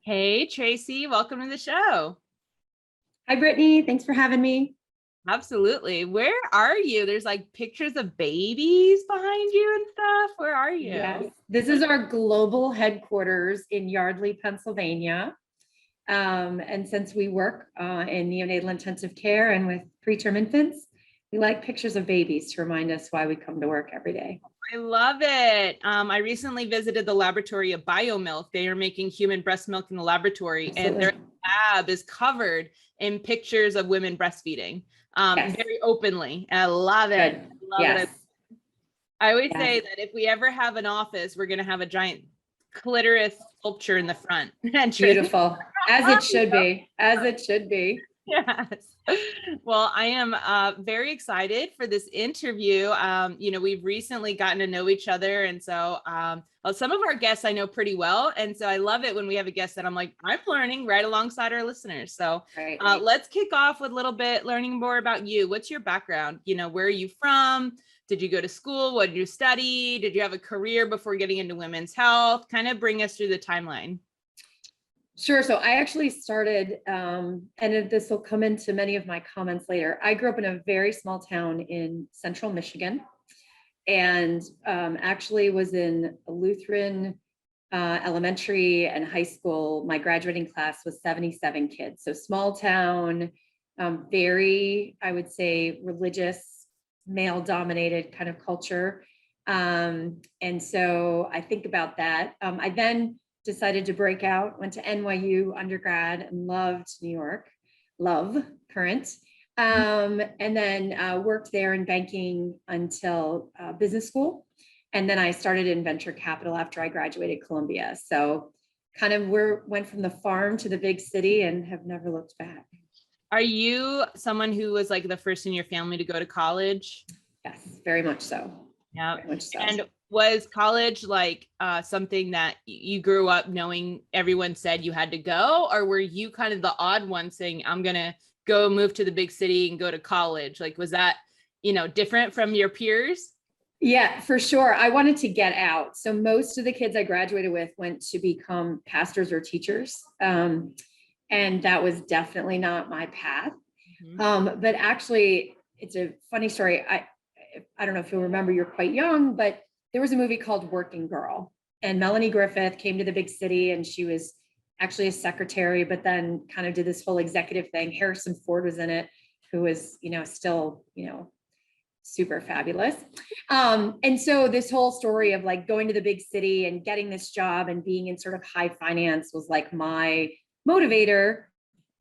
Hey, Tracy, welcome to the show. Hi, Brittany. Thanks for having me. Absolutely. Where are you? There's like pictures of babies behind you and stuff. Where are you? Yes, this is our global headquarters in Yardley, Pennsylvania. And since we work in neonatal intensive care and with preterm infants, we like pictures of babies to remind us why we come to work every day. I love it. I recently visited the laboratory of BioMilk. They are making human breast milk in the laboratory, and their lab is covered in pictures of women breastfeeding very openly. I love it. Good. I love it. I always say that if we ever have an office, we're going to have a giant clitoris sculpture in the front. Beautiful. As it should be. As it should be. Yes. Well, I am very excited for this interview. We've recently gotten to know each other. And so some of our guests I know pretty well. And so I love it when we have a guest that I'm learning right alongside our listeners. So let's kick off with a little bit learning more about you. What's your background? Where are you from? Did you go to school? What did you study? Did you have a career before getting into women's health? Kind of bring us through the timeline. Sure. So I actually started, and this will come into many of my comments later. I grew up in a very small town in central Michigan, and actually was in a Lutheran elementary and high school. My graduating class was 77 kids. So small town, very, I would say, religious, male-dominated kind of culture. And so I think about that. I then decided to break out, went to NYU undergrad and loved New York, current. And then worked there in banking until business school. And then I started in venture capital after I graduated Columbia. So kind of went from the farm to the big city and have never looked back. Are you someone who was like the first in your family to go to college? Yes, very much so. Yeah. Very much so. And was college like something that you grew up knowing everyone said you had to go, or were you kind of the odd one saying, I'm going to go move to the big city and go to college? Like, was that, different from your peers? Yeah, for sure. I wanted to get out. So most of the kids I graduated with went to become pastors or teachers. And that was definitely not my path. But actually, it's a funny story. I don't know if you'll remember, you're quite young, but there was a movie called Working Girl, and Melanie Griffith came to the big city, and she was actually a secretary, but then kind of did this whole executive thing. Harrison Ford was in it, who was, still, super fabulous. And so this whole story of like going to the big city and getting this job and being in sort of high finance was like my motivator.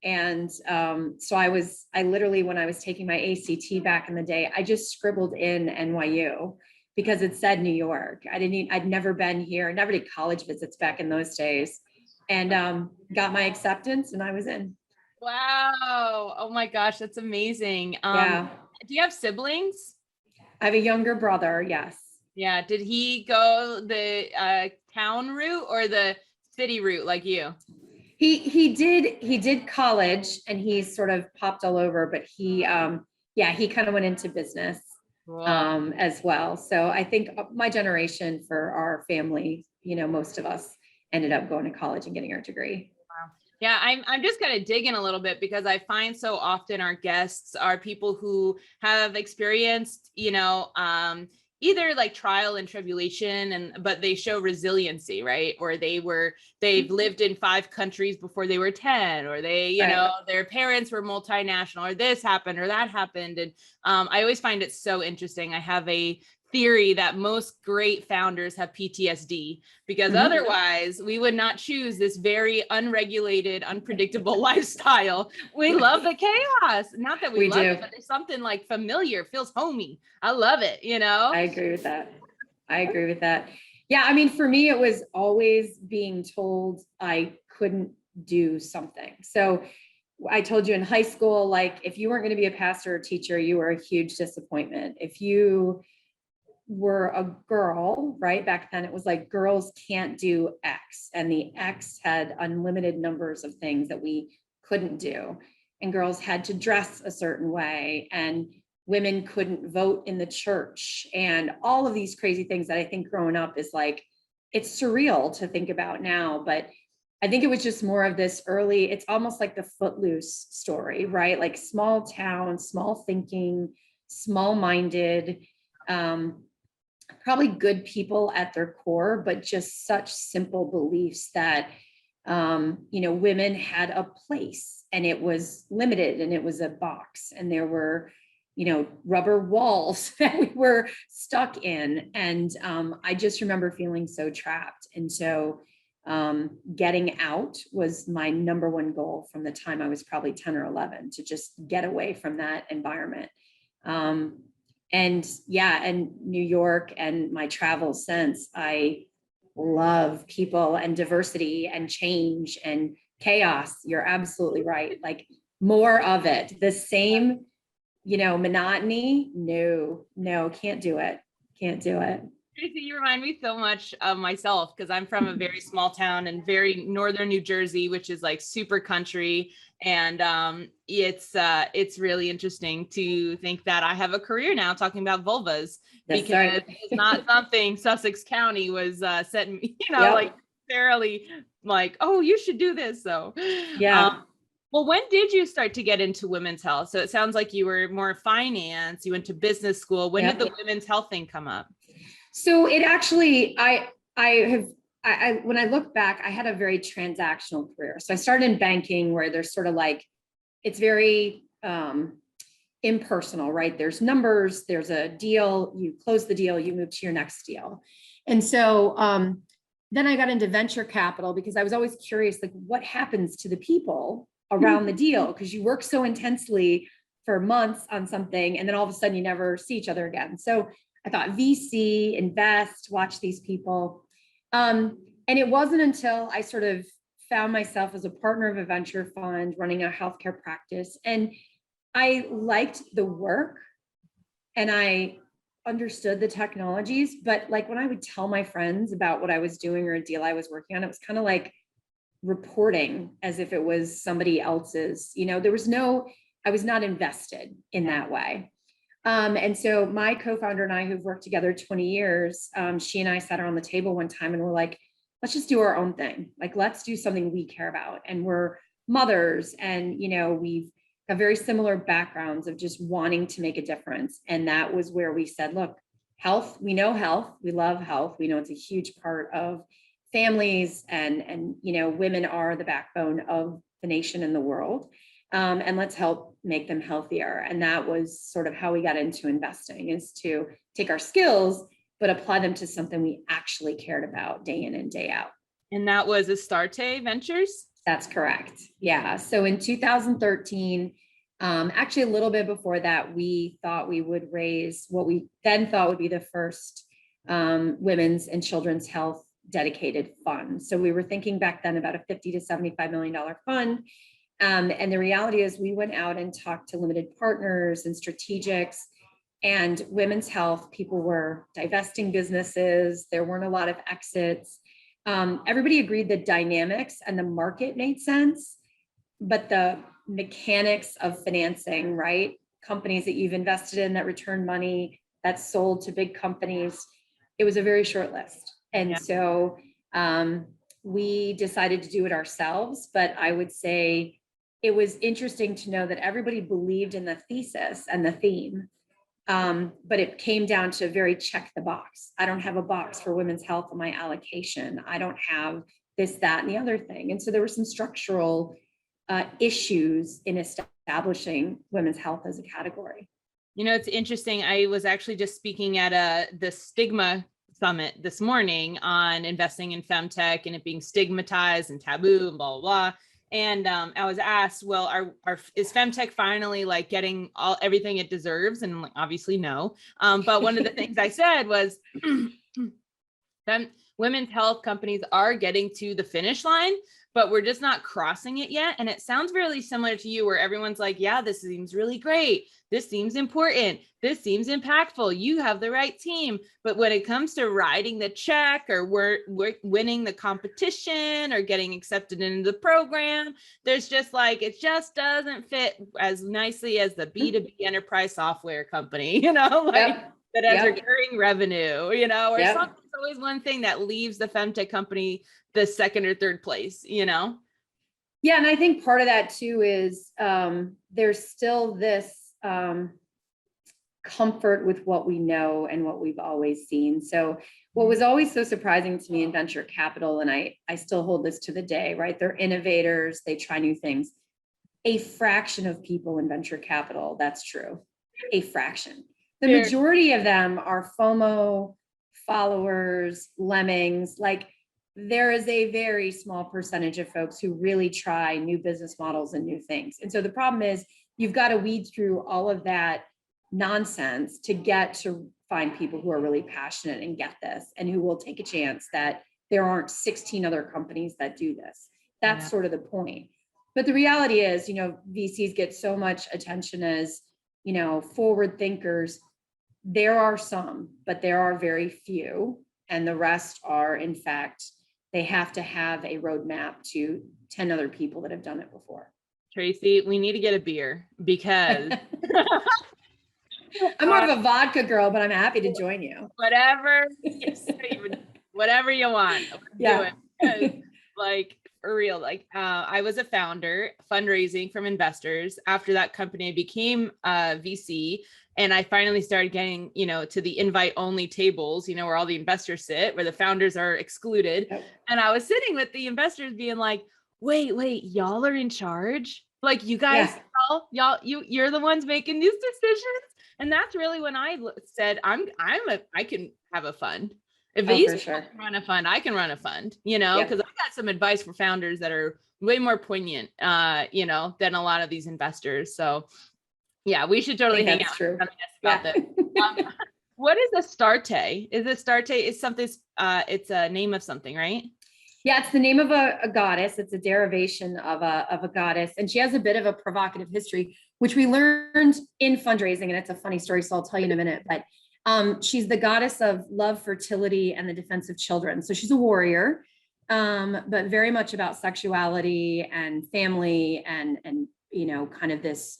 And so I literally, when I was taking my ACT back in the day, I just scribbled in NYU because it said New York. I'd never been here, never did college visits back in those days, and got my acceptance and I was in. Wow. Oh my gosh, that's amazing. Yeah. Do you have siblings? I have a younger brother, yes. Yeah. Did he go the town route or the city route like you? He did college and he sort of popped all over, but he kind of went into business as well. So I think my generation, for our family, most of us ended up going to college and getting our degree. Wow. Yeah, I'm just going to dig in a little bit because I find so often our guests are people who have experienced, either like trial and tribulation, but they show resiliency, right? Or they've lived in 5 countries before they were 10, or they, their parents were multinational, or this happened or that happened. And I always find it so interesting. I have a theory that most great founders have PTSD because otherwise we would not choose this very unregulated, unpredictable lifestyle. We love the chaos. Not that we love it, but there's something like familiar, feels homey. I love it, I agree with that. Yeah, I mean, for me, it was always being told I couldn't do something. So I told you in high school, like if you weren't going to be a pastor or teacher, you were a huge disappointment. If you were a girl, right? Back then it was like girls can't do X, and the X had unlimited numbers of things that we couldn't do. And girls had to dress a certain way, and women couldn't vote in the church, and all of these crazy things that I think growing up is like, it's surreal to think about now. But I think it was just more of this early, it's almost like the Footloose story, right? Like small town, small thinking, small minded, probably good people at their core, but just such simple beliefs that, women had a place and it was limited and it was a box and there were, rubber walls that we were stuck in. And I just remember feeling so trapped. And so getting out was my number one goal from the time I was probably 10 or 11, to just get away from that environment. And New York and my travels since, I love people and diversity and change and chaos. You're absolutely right. Like more of it. The same, monotony. No, can't do it. Can't do it. Tracy, you remind me so much of myself because I'm from a very small town in very northern New Jersey, which is like super country. And it's really interesting to think that I have a career now talking about vulvas. That's because right. it's not something Sussex County was setting me, Yep. like fairly like, oh, you should do this. So yeah. Well, when did you start to get into women's health? So it sounds like you were more finance, you went to business school. When Yep. did the women's health thing come up? So it actually, when I look back, I had a very transactional career. So I started in banking, where there's sort of like, it's very impersonal, right? There's numbers, there's a deal, you close the deal, you move to your next deal. And so then I got into venture capital because I was always curious, like what happens to the people around the deal? Because you work so intensely for months on something, and then all of a sudden you never see each other again. So I thought VC, invest, watch these people. And it wasn't until I sort of found myself as a partner of a venture fund running a healthcare practice. And I liked the work and I understood the technologies, but like when I would tell my friends about what I was doing or a deal I was working on, it was kind of like reporting as if it was somebody else's, I was not invested in that way. And so my co-founder and I, who've worked together 20 years, she and I sat around the table one time and we're like, let's just do our own thing. Like, let's do something we care about. And we're mothers and, we've got very similar backgrounds of just wanting to make a difference. And that was where we said, look, health, we know health, we love health. We know it's a huge part of families and women are the backbone of the nation and the world. And let's help make them healthier. And that was sort of how we got into investing, is to take our skills, but apply them to something we actually cared about day in and day out. And that was Astarte Ventures? That's correct. Yeah. So in 2013, actually a little bit before that, we thought we would raise what we then thought would be the first women's and children's health dedicated fund. So we were thinking back then about a $50 to $75 million fund. And the reality is we went out and talked to limited partners and strategics, and women's health, people were divesting businesses. There weren't a lot of exits. Everybody agreed the dynamics and the market made sense, but the mechanics of financing, right? Companies that you've invested in that return money, that's sold to big companies. It was a very short list. And so we decided to do it ourselves, but I would say it was interesting to know that everybody believed in the thesis and the theme, but it came down to very check the box. I don't have a box for women's health in my allocation. I don't have this, that, and the other thing. And so there were some structural issues in establishing women's health as a category. It's interesting. I was actually just speaking at the Stigma Summit this morning on investing in FemTech and it being stigmatized and taboo and blah, blah, blah. And I was asked, well, is FemTech finally like getting everything it deserves? And like, obviously no. But one of the things I said was women's health companies are getting to the finish line, but we're just not crossing it yet. And it sounds really similar to you, where everyone's like, yeah, this seems really great. This seems important. This seems impactful. You have the right team. But when it comes to writing the check or we're winning the competition or getting accepted into the program, there's just like, it just doesn't fit as nicely as the B2B enterprise software company, that has recurring revenue, or something. So always one thing that leaves the FemTech company the second or third place, you know? Yeah. And I think part of that too is there's still this comfort with what we know and what we've always seen. So what was always so surprising to me in venture capital, and I still hold this to the day, right? They're innovators, they try new things. A fraction of people in venture capital, that's true. A fraction. The majority of them are FOMO followers, lemmings. Like, there is a very small percentage of folks who really try new business models and new things. And so the problem is you've got to weed through all of that nonsense to get to find people who are really passionate and get this, and who will take a chance that there aren't 16 other companies that do this. That's sort of the point. But the reality is, VCs get so much attention as, forward thinkers. There are some, but there are very few. And the rest are, in fact, they have to have a roadmap to 10 other people that have done it before. Tracy, we need to get a beer because I'm more of a vodka girl, but I'm happy to join you. Whatever you want. Yeah. Like, for real, like I was a founder fundraising from investors. After that company, I became a VC, and I finally started getting, to the invite only tables, where all the investors sit, where the founders are excluded. Yep. And I was sitting with the investors being like, wait, y'all are in charge? Like, you guys, you're the ones making these decisions. And that's really when I said, I can have a fund. If these can run a fund, I can run a fund, because I've got some advice for founders that are way more poignant, than a lot of these investors. So yeah, we should totally hang out about this. What is Astarte? Is Astarte is something, it's a name of something, right? Yeah, it's the name of a goddess. It's a derivation of a goddess. And she has a bit of a provocative history, which we learned in fundraising. And it's a funny story, so I'll tell you in a minute. But she's the goddess of love, fertility, and the defense of children. So she's a warrior, but very much about sexuality and family and kind of this,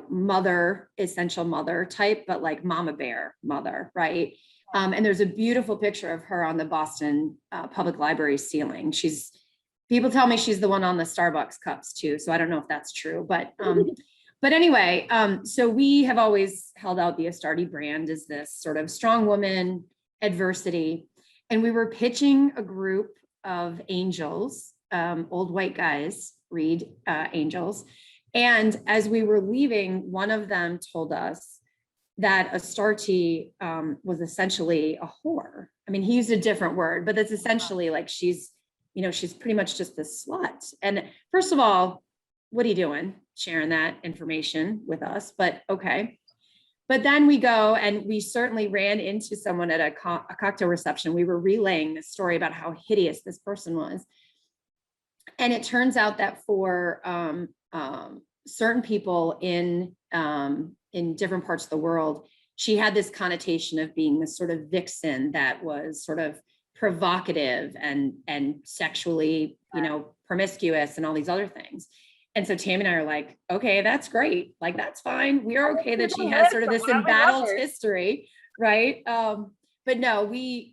mother, essential mother type, but like mama bear mother, right? And there's a beautiful picture of her on the Boston Public Library ceiling. People tell me she's the one on the Starbucks cups too. So I don't know if that's true, but anyway, so we have always held out the Astarte brand as this sort of strong woman, adversity. And we were pitching a group of angels, old white guys, read angels. And as we were leaving, one of them told us that Astarte was essentially a whore. I mean, he used a different word, but it's essentially like she's pretty much just this slut. And first of all, what are you doing sharing that information with us? But okay. But then we go, and we certainly ran into someone at a cocktail reception. We were relaying this story about how hideous this person was. And it turns out that for certain people in different parts of the world, she had this connotation of being this sort of vixen that was sort of provocative and sexually, promiscuous and all these other things. And so Tammi and I are like, okay, that's great. Like, that's fine. We are okay that she has sort of this embattled history, right? But no, we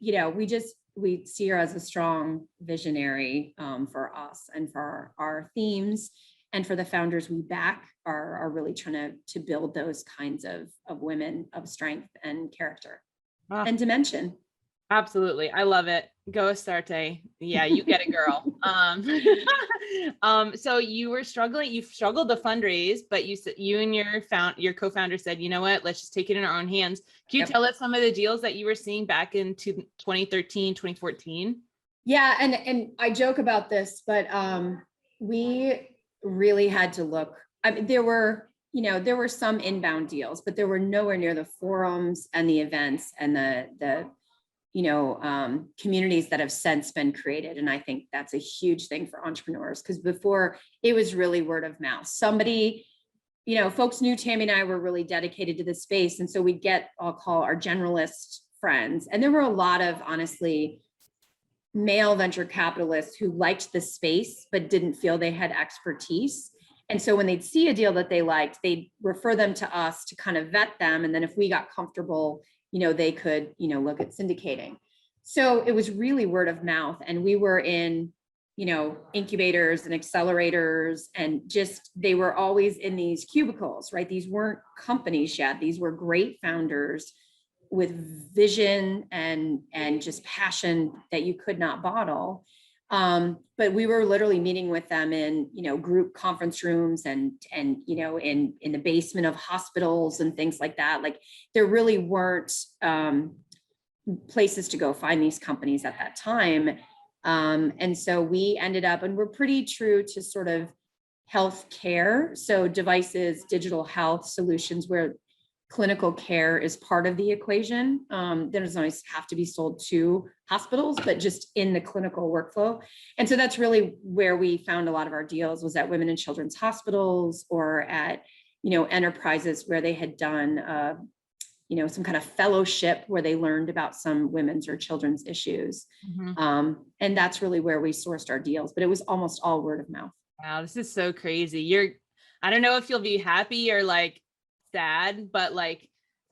see her as a strong visionary for us and for our themes. And for the founders we back are really trying to build those kinds of women of strength and character and dimension. Absolutely. I love it. Go Astarte. Yeah, you get it, girl. So you struggled to fundraise, but you and your co-founder said, you know what, let's just take it in our own hands. Can you tell us some of the deals that you were seeing back in 2013, 2014? Yeah. And I joke about this, but we really had to look. I mean, there were some inbound deals, but there were nowhere near the forums and the events and the communities that have since been created. And I think that's a huge thing for entrepreneurs, because before it was really word of mouth. Somebody, folks knew Tammi and I were really dedicated to this space. And so we'd get, I'll call our generalist friends. And there were a lot of, honestly, male venture capitalists who liked the space, but didn't feel they had expertise. And so when they'd see a deal that they liked, they'd refer them to us to kind of vet them. And then if we got comfortable they could, look at syndicating. So it was really word of mouth. And we were in, incubators and accelerators, and just, they were always in these cubicles, right? These weren't companies yet. These were great founders with vision and just passion that you could not bottle. But we were literally meeting with them in, group conference rooms and, in the basement of hospitals and things like that. Like, there really weren't, places to go find these companies at that time. And so we ended up, and we're pretty true to sort of healthcare. So devices, digital health solutions, where clinical care is part of the equation. There doesn't always have to be sold to hospitals, but just in the clinical workflow. And so that's really where we found a lot of our deals, was at women and children's hospitals, or at, enterprises where they had done, some kind of fellowship where they learned about some women's or children's issues. And that's really where we sourced our deals, but it was almost all word of mouth. Wow, this is so crazy. I don't know if you'll be happy or like sad, but like,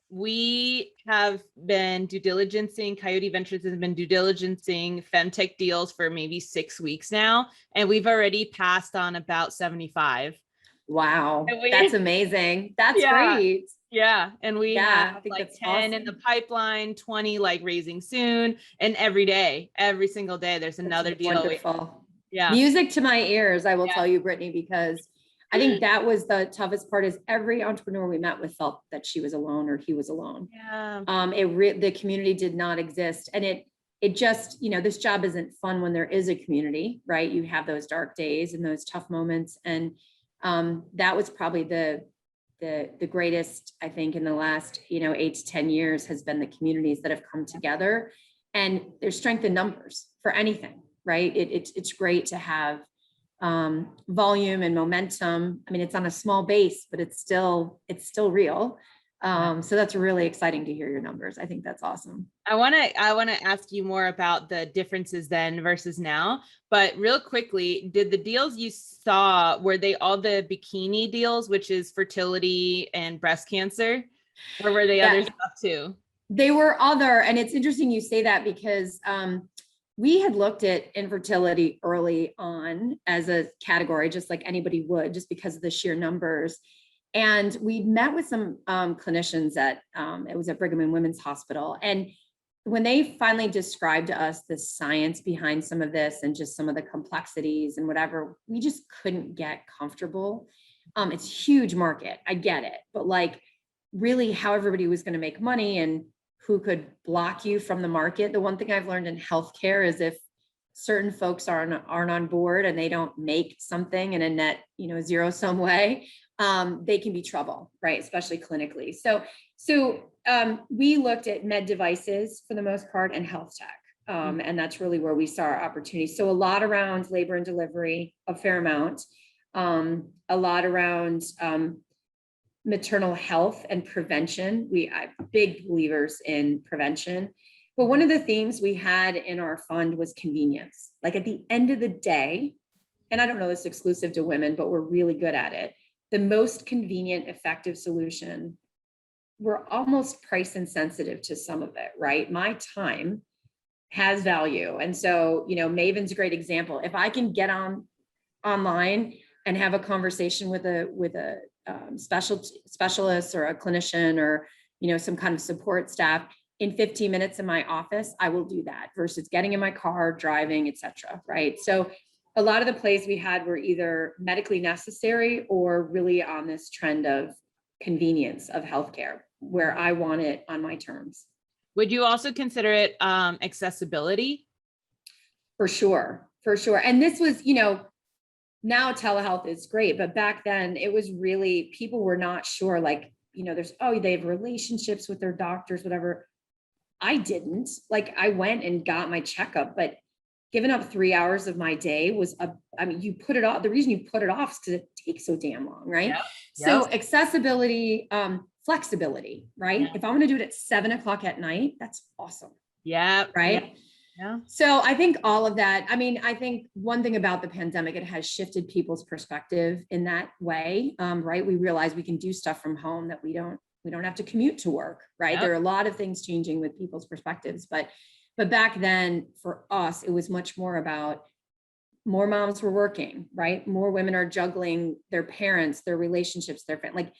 we have been due diligencing, Coyote Ventures has been due diligencing FemTech deals for maybe 6 weeks now, and we've already passed on about 75. Wow, that's amazing. That's great. Yeah. And we have like 10 awesome. in the pipeline, 20 like raising soon. And every single day, there's another deal. Wonderful. Yeah. Music to my ears, I will tell you, Brittany, because I think that was the toughest part, is every entrepreneur we met with felt that she was alone or he was alone. Yeah. The community did not exist. And it just, this job isn't fun when there is a community, right? You have those dark days and those tough moments. And that was probably the greatest, I think, in the last, 8 to 10 years, has been the communities that have come together. And there's strength in numbers for anything, right? It's great to have volume and momentum. I mean, it's on a small base, but it's still real. So that's really exciting to hear your numbers. I think that's awesome. I want to ask you more about the differences then versus now, but real quickly, did the deals you saw, were they all the bikini deals, which is fertility and breast cancer, or were they other stuff too? They were other, and it's interesting you say that, because we had looked at infertility early on as a category, just like anybody would, just because of the sheer numbers. And we met with some clinicians at, it was at Brigham and Women's Hospital. And when they finally described to us the science behind some of this and just some of the complexities and whatever, we just couldn't get comfortable. It's a huge market, I get it, but like, really how everybody was going to make money and who could block you from the market. The one thing I've learned in healthcare is if certain folks aren't on board and they don't make something in a net, zero sum way, they can be trouble, right? Especially clinically. So we looked at med devices for the most part, and health tech. And that's really where we saw our opportunity. So a lot around labor and delivery, a fair amount, a lot around maternal health and prevention. I'm big believers in prevention. But one of the themes we had in our fund was convenience. Like, at the end of the day, and I don't know this is exclusive to women, but we're really good at it, the most convenient, effective solution, we're almost price insensitive to some of it, right? My time has value. And so, Maven's a great example. If I can get online and have a conversation with a specialist or a clinician or, some kind of support staff in 15 minutes in my office, I will do that versus getting in my car, driving, et cetera, right? So a lot of the plays we had were either medically necessary or really on this trend of convenience of healthcare, where I want it on my terms. Would you also consider it accessibility? For sure. And this was, now telehealth is great, but back then it was really, people were not sure, like, they have relationships with their doctors, whatever. I didn't. Like, I went and got my checkup, but giving up 3 hours of my day was you put it off. The reason you put it off is because it takes so damn long, right? Yep. So accessibility, flexibility, right? Yeah. If I'm going to do it at 7:00 at night, that's awesome. Yeah. Right. Yeah. So I think all of that, I think one thing about the pandemic, it has shifted people's perspective in that way, right? We realize we can do stuff from home that we don't we don't have to commute to work, right? Yep. There are a lot of things changing with people's perspectives, but back then for us, it was much more about more moms were working, right? More women are juggling their parents, their relationships, their family.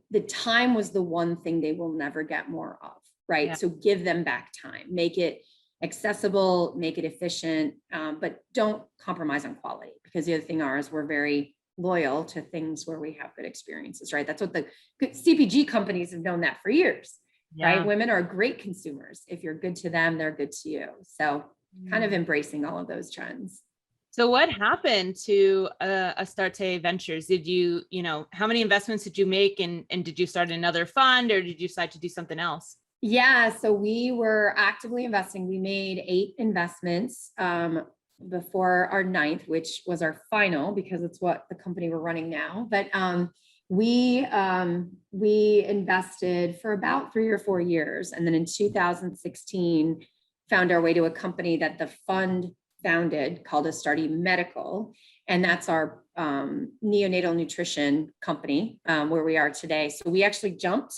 The time was the one thing they will never get more of, right? Yeah. So give them back time, make it accessible, make it efficient, but don't compromise on quality, because the other thing is we're very loyal to things where we have good experiences, right? That's what the CPG companies have known that for years, right? Women are great consumers. If you're good to them, they're good to you. So kind of embracing all of those trends. So what happened to Astarte Ventures? Did you, how many investments did you make, and did you start another fund, or did you decide to do something else? Yeah, so we were actively investing. We made 8 investments before our 9th, which was our final, because it's what the company we're running now. But we invested for about 3 or 4 years, and then in 2016 found our way to a company that the fund founded called Astarte Medical, and that's our neonatal nutrition company where we are today. So we actually jumped.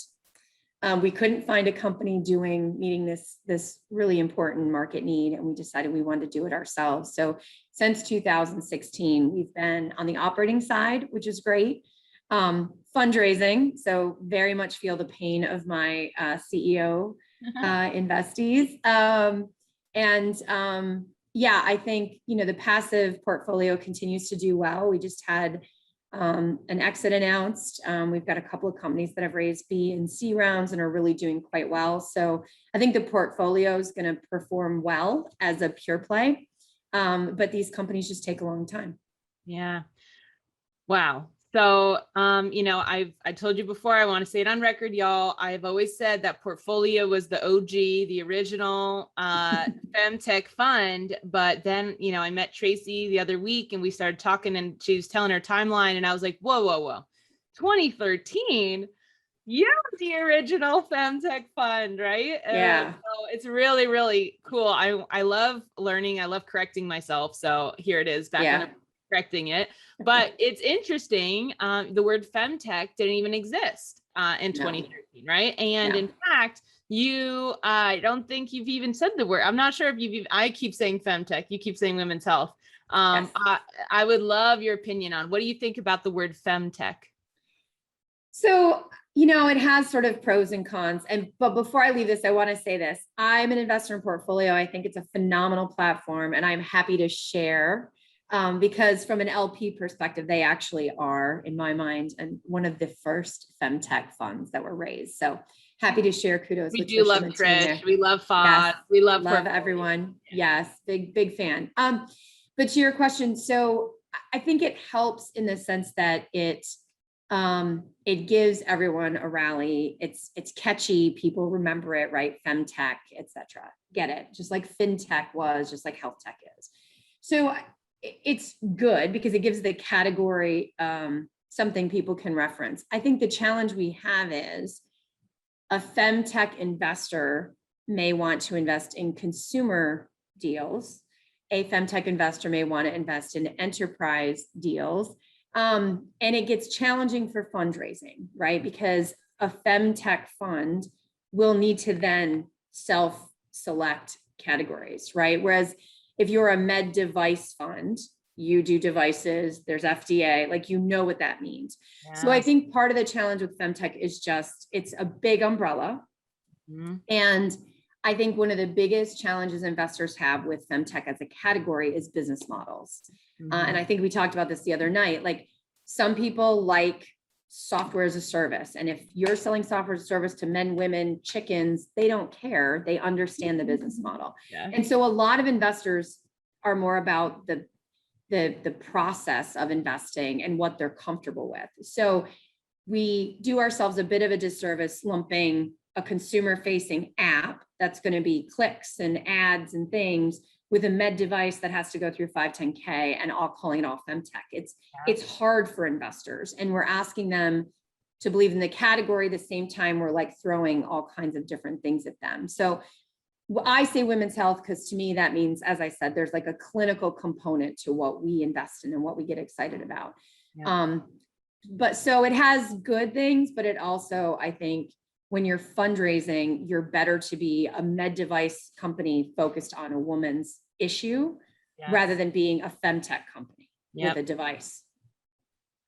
We couldn't find a company meeting this really important market need, and we decided we wanted to do it ourselves. So since 2016, we've been on the operating side, which is great. Fundraising, so very much feel the pain of my CEO investees. Yeah, I think, the passive portfolio continues to do well. We just had an exit announced. We've got a couple of companies that have raised B and C rounds and are really doing quite well. So I think the portfolio is going to perform well as a pure play. But these companies just take a long time. Yeah. Wow. So, I told you before, I want to say it on record, y'all. I've always said that portfolio was the OG, the original FemTech fund. But then, I met Tracy the other week and we started talking, and she was telling her timeline, and I was like, whoa, 2013. Yeah, the original FemTech fund, right? Yeah. So it's really, really cool. I love learning. I love correcting myself. So here it is, back on correcting it. But it's interesting. The word FemTech didn't even exist in 2013, right? And in fact, I don't think you've even said the word. I'm not sure if I keep saying FemTech. You keep saying women's health. I would love your opinion on, what do you think about the word FemTech? So, it has sort of pros and cons. But before I leave this, I want to say this. I'm an investor in portfolio. I think it's a phenomenal platform, and I'm happy to share because from an LP perspective, they actually are, in my mind, and one of the first FemTech funds that were raised. So happy to share. Kudos. We do love Trish. We love Fod. Yes, we love everyone. Yes, big fan. But to your question, so I think it helps in the sense that it gives everyone a rally. It's catchy. People remember it, right? FemTech, etc. Get it? Just like FinTech was, just like health tech is. So it's good because it gives the category something people can reference. I think the challenge we have is a FemTech investor may want to invest in consumer deals. A FemTech investor may want to invest in enterprise deals. And it gets challenging for fundraising, right? Because a FemTech fund will need to then self-select categories, right? Whereas if you're a med device fund, you do devices, there's FDA, like, what that means. Yeah. So I think part of the challenge with FemTech is just, it's a big umbrella. Mm-hmm. And I think one of the biggest challenges investors have with FemTech as a category is business models. Mm-hmm. And I think we talked about this the other night, like some people like software as a service. And if you're selling software as a service to men, women, chickens, they don't care. They understand the business model. Yeah. And so a lot of investors are more about the process of investing and what they're comfortable with. So we do ourselves a bit of a disservice lumping a consumer-facing app that's going to be clicks and ads and things with a med device that has to go through 510K and calling it all FemTech. It's hard for investors, and we're asking them to believe in the category. At the same time, we're like throwing all kinds of different things at them. So I say women's health because to me that means, as I said, there's like a clinical component to what we invest in and what we get excited about. Yeah. but so it has good things, but it also, I think, when you're fundraising, you're better to be a med device company focused on a woman's issue rather than being a FemTech company with a device.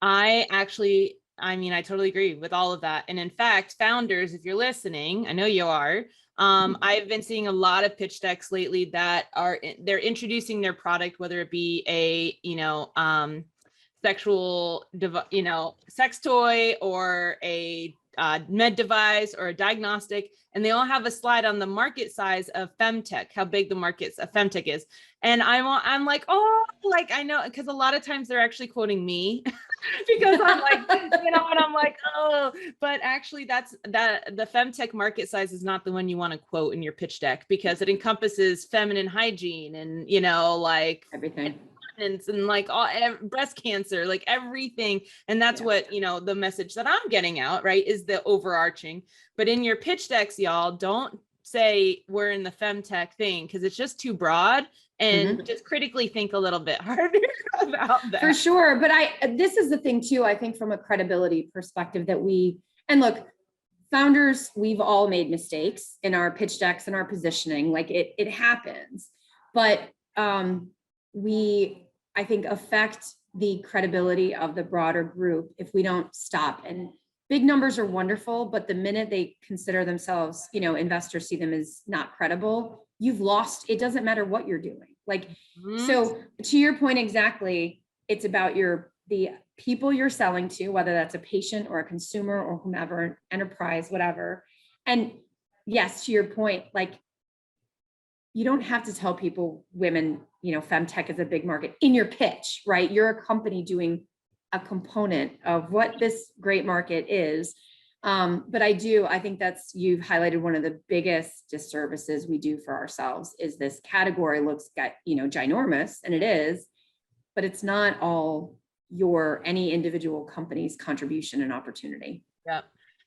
I totally agree with all of that. And in fact, founders, if you're listening, I know you are, I've been seeing a lot of pitch decks lately that they're introducing their product, whether it be a, sex toy or a med device or a diagnostic, and they all have a slide on the market size of FemTech, how big the market of FemTech is. And I'm like, oh, like I know, because a lot of times they're actually quoting me because I'm like, and I'm like, oh, but actually the FemTech market size is not the one you want to quote in your pitch deck, because it encompasses feminine hygiene and, like everything. And like breast cancer, like everything. And that's what, the message that I'm getting out, right, is the overarching. But in your pitch decks, y'all, don't say we're in the FemTech thing, because it's just too broad, and just critically think a little bit harder about that. For sure. But this is the thing too, I think from a credibility perspective and look, founders, we've all made mistakes in our pitch decks and our positioning, like it happens, but I think affect the credibility of the broader group if we don't stop. And big numbers are wonderful, but the minute they consider themselves, investors see them as not credible, you've lost. It doesn't matter what you're doing. Like, so to your point, exactly, it's about the people you're selling to, whether that's a patient or a consumer or whomever, enterprise, whatever. And yes, to your point, like, you don't have to tell people women, FemTech is a big market in your pitch, right? You're a company doing a component of what this great market is. But I think you've highlighted one of the biggest disservices we do for ourselves is this category looks, ginormous, and it is, but it's not all any individual company's contribution and opportunity. Yeah.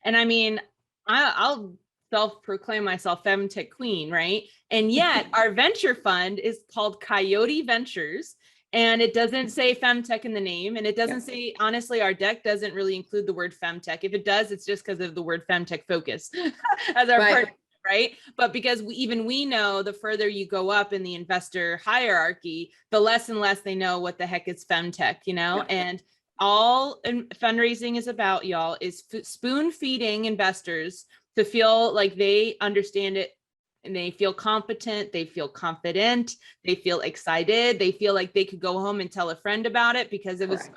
And I mean, I'll self-proclaim myself FemTech queen, right? And yet our venture fund is called Coyote Ventures, and it doesn't say FemTech in the name, and it doesn't say, honestly, our deck doesn't really include the word FemTech. If it does, it's just because of the word FemTech focus as our partner, right? But because we know the further you go up in the investor hierarchy, the less and less they know what the heck is FemTech, and all fundraising is about, y'all, is spoon feeding investors to feel like they understand it, and they feel competent, they feel confident, they feel excited, they feel like they could go home and tell a friend about it because it was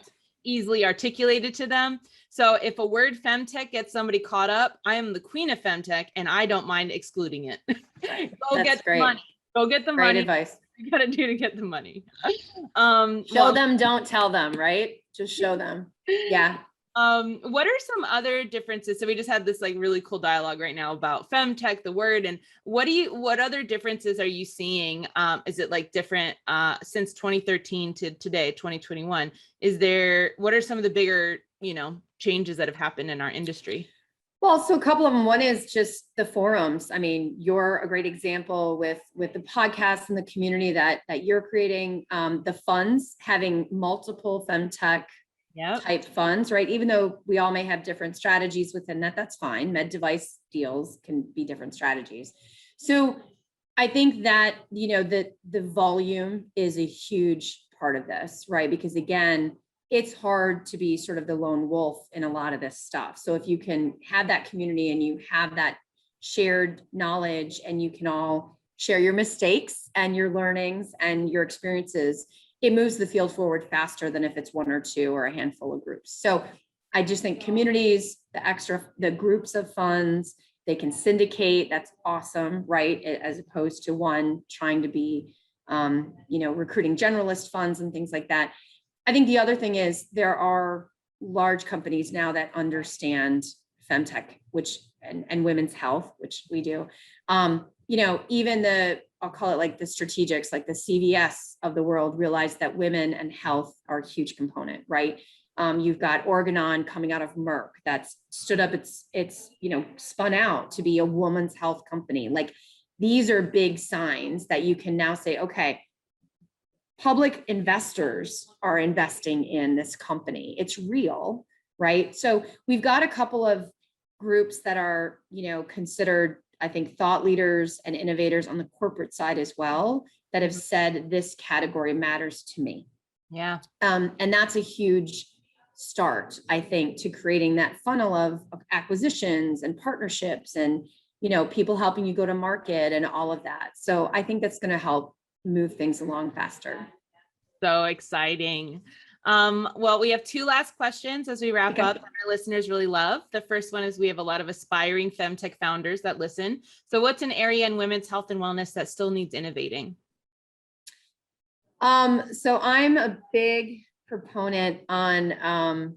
easily articulated to them. So if a word FemTech gets somebody caught up, I am the queen of FemTech, and I don't mind excluding it. Go get the money. Go get the money. Great advice. You gotta do to get the money. Show them, don't tell them, right? Just show them. Yeah. What are some other differences? So we just had this like really cool dialogue right now about FemTech, the word, and what other differences are you seeing? Is it like different since 2013 to today, 2021? What are some of the bigger, changes that have happened in our industry? Well, so a couple of them. One is just the forums. I mean, you're a great example with the podcast and the community that you're creating, the funds, having multiple FemTech type funds, right? Even though we all may have different strategies within that, that's fine. Med device deals can be different strategies. So I think that, the volume is a huge part of this, right? Because again, it's hard to be sort of the lone wolf in a lot of this stuff. So if you can have that community and you have that shared knowledge and you can all share your mistakes and your learnings and your experiences, it moves the field forward faster than if it's one or two or a handful of groups. So I just think communities, the groups of funds, they can syndicate. That's awesome, right? As opposed to one trying to be, recruiting generalist funds and things like that. I think the other thing is there are large companies now that understand FemTech, and women's health, which we do. Even I'll call it like the strategics, like the CVS of the world, realize that women and health are a huge component, right? You've got Organon coming out of Merck that's stood up, it's spun out to be a woman's health company. Like, these are big signs that you can now say, okay, public investors are investing in this company. It's real, right? So we've got a couple of groups that are, considered, I think, thought leaders and innovators on the corporate side as well, that have said this category matters to me. Yeah. And that's a huge start, I think, to creating that funnel of acquisitions and partnerships and, people helping you go to market and all of that. So I think that's going to help move things along faster. So exciting. Well, we have two last questions as we wrap up that our listeners really love. The first one is, we have a lot of aspiring FemTech founders that listen. So what's an area in women's health and wellness that still needs innovating? So I'm a big proponent on,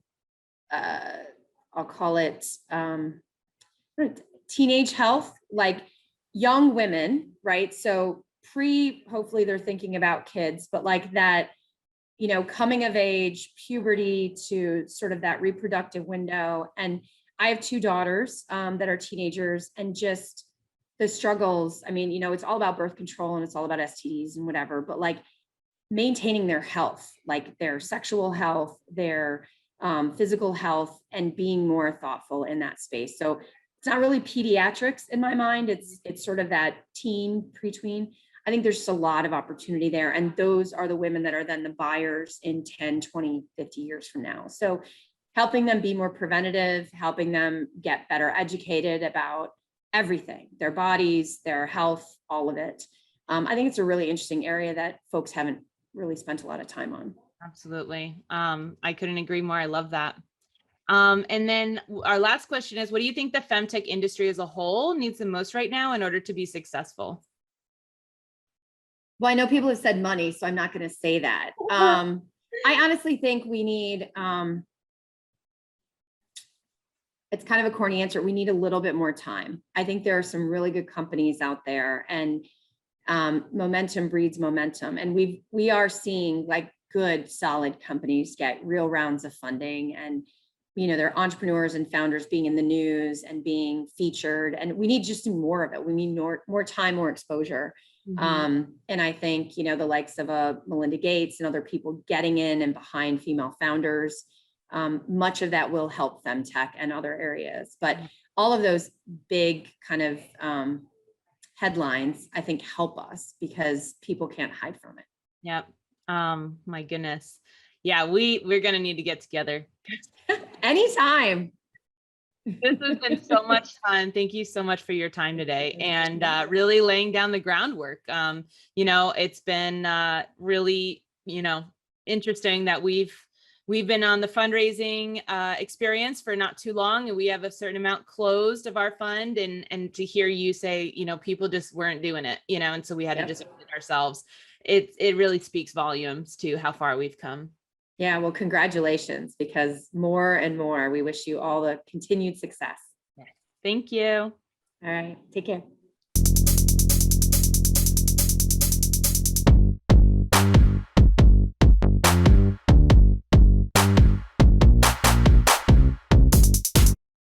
I'll call it, teenage health, like young women, right? So hopefully they're thinking about kids, but like that, coming of age, puberty to sort of that reproductive window. And I have two daughters that are teenagers, and just the struggles. I mean, it's all about birth control and it's all about STDs and whatever, but like maintaining their health, like their sexual health, their physical health, and being more thoughtful in that space. So it's not really pediatrics in my mind. It's sort of that teen, pre-tween. I think there's just a lot of opportunity there. And those are the women that are then the buyers in 10, 20, 50 years from now. So helping them be more preventative, helping them get better educated about everything, their bodies, their health, all of it. I think it's a really interesting area that folks haven't really spent a lot of time on. Absolutely. I couldn't agree more. I love that. And then our last question is, what do you think the FemTech industry as a whole needs the most right now in order to be successful? Well, I know people have said money, so I'm not going to say that. I honestly think we need, it's kind of a corny answer. We need a little bit more time. I think there are some really good companies out there, and momentum breeds momentum. And we are seeing like good, solid companies get real rounds of funding, and, their entrepreneurs and founders being in the news and being featured. And we need just more of it. We need more time, more exposure. Mm-hmm. And I think, the likes of Melinda Gates and other people getting in and behind female founders, much of that will help FemTech and other areas. But all of those big kind of headlines, I think, help us because people can't hide from it. Yep. My goodness. Yeah, we're going to need to get together. Anytime. This has been so much fun. Thank you so much for your time today, and really laying down the groundwork. It's been really, interesting that we've been on the fundraising experience for not too long, and we have a certain amount closed of our fund, and to hear you say, people just weren't doing it, and so we had to just do it ourselves. It really speaks volumes to how far we've come. Yeah, well, congratulations, because more and more, we wish you all the continued success. Thank you. All right, take care.